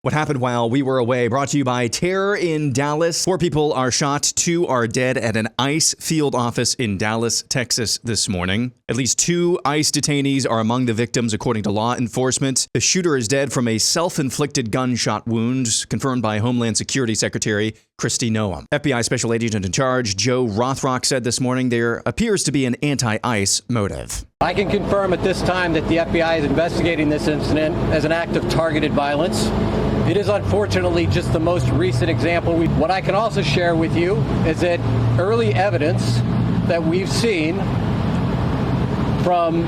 What happened while we were away, brought to you by Terror in Dallas. 4 people are shot, 2 are dead at an ICE field office in Dallas, Texas this morning. At least 2 ICE detainees are among the victims, according to law enforcement. The shooter is dead from a self-inflicted gunshot wound, confirmed by Homeland Security Secretary Kristi Noem. FBI Special Agent in Charge Joe Rothrock said this morning there appears to be an anti-ICE motive. I can confirm at this time that the FBI is investigating this incident as an act of targeted violence. It is unfortunately just the most recent example. What I can also share with you is that early evidence that we've seen from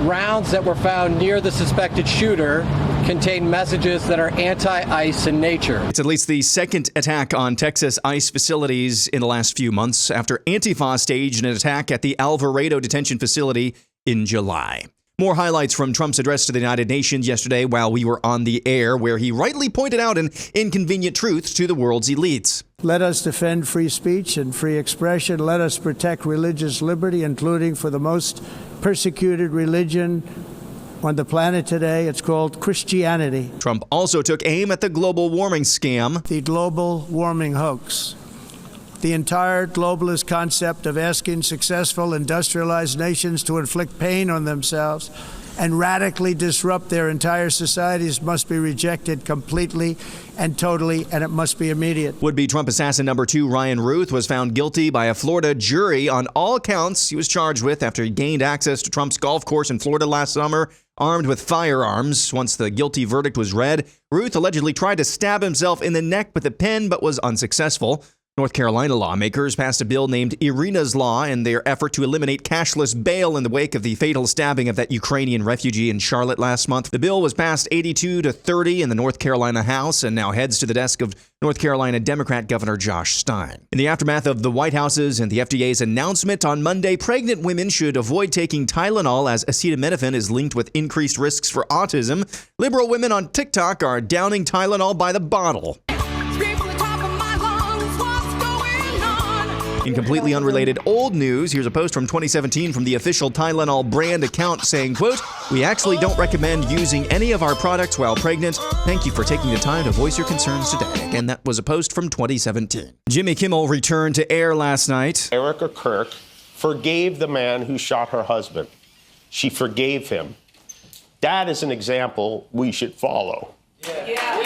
rounds that were found near the suspected shooter contain messages that are anti-ICE in nature. It's at least the second attack on Texas ICE facilities in the last few months after Antifa staged an attack at the Alvarado detention facility in July. More highlights from Trump's address to the United Nations yesterday while we were on the air, where he rightly pointed out an inconvenient truth to the world's elites. Let us defend free speech and free expression. Let us protect religious liberty, including for the most persecuted religion on the planet today. It's called Christianity. Trump also took aim at the global warming scam. The global warming hoax. The entire globalist concept of asking successful industrialized nations to inflict pain on themselves and radically disrupt their entire societies must be rejected completely and totally, and it must be immediate. Would-be Trump assassin number 2 Ryan Ruth was found guilty by a Florida jury on all counts he was charged with after he gained access to Trump's golf course in Florida last summer, armed with firearms. Once the guilty verdict was read, Ruth allegedly tried to stab himself in the neck with a pen but was unsuccessful. North Carolina lawmakers passed a bill named Irina's Law in their effort to eliminate cashless bail in the wake of the fatal stabbing of that Ukrainian refugee in Charlotte last month. The bill was passed 82-30 in the North Carolina House and now heads to the desk of North Carolina Democrat Governor Josh Stein. In the aftermath of the White House's and the FDA's announcement on Monday, pregnant women should avoid taking Tylenol as acetaminophen is linked with increased risks for autism. Liberal women on TikTok are downing Tylenol by the bottle. In completely unrelated old news, here's a post from 2017 from the official Tylenol brand account saying, quote, "We actually don't recommend using any of our products while pregnant. Thank you for taking the time to voice your concerns today." Again, that was a post from 2017. Jimmy Kimmel returned to air last night. Erica Kirk forgave the man who shot her husband. She forgave him. That is an example we should follow. Yeah.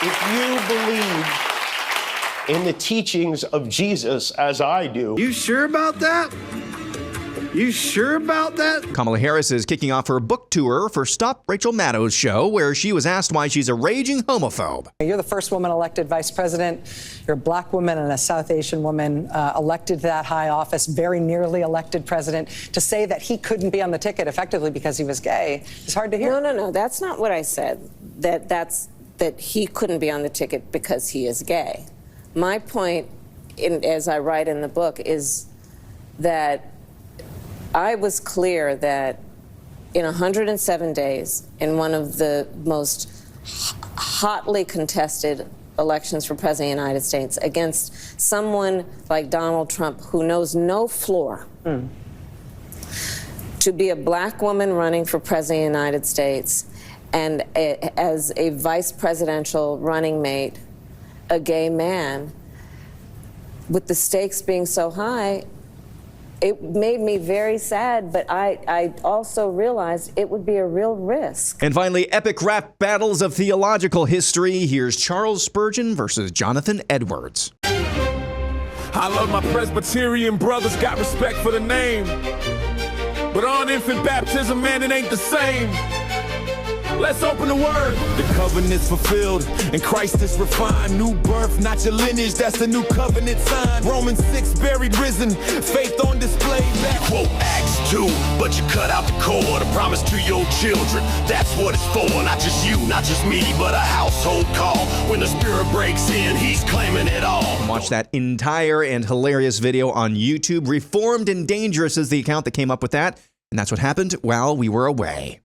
If you believe in the teachings of Jesus as I do. You sure about that? You sure about that? Kamala Harris is kicking off her book tour for Stop Rachel Maddow's show, where she was asked why she's a raging homophobe. You're the first woman elected vice president. You're a black woman and a South Asian woman elected to that high office, very nearly elected president. To say that he couldn't be on the ticket effectively because he was gay is hard to hear. No. That's not what I said. That he couldn't be on the ticket because he is gay. My point, as I write in the book, is that I was clear that in 107 days, in one of the most hotly contested elections for President of the United States, against someone like Donald Trump, who knows no floor, to be a black woman running for President of the United States and as a vice presidential running mate, a gay man, with the stakes being so high, it made me very sad, but I also realized it would be a real risk. And finally, epic rap battles of theological history. Here's Charles Spurgeon versus Jonathan Edwards. I love my Presbyterian brothers, got respect for the name. But on infant baptism, man, it ain't the same. Let's open the word. The covenant's fulfilled and Christ is refined. New birth, not your lineage, that's the new covenant sign. Romans 6, buried, risen, faith on display. You quote Acts 2, but you cut out the core. The promise to your children, that's what it's for. Not just you, not just me, but a household call. When the Spirit breaks in, he's claiming it all. Watch that entire and hilarious video on YouTube. Reformed and Dangerous is the account that came up with that. And that's what happened while we were away.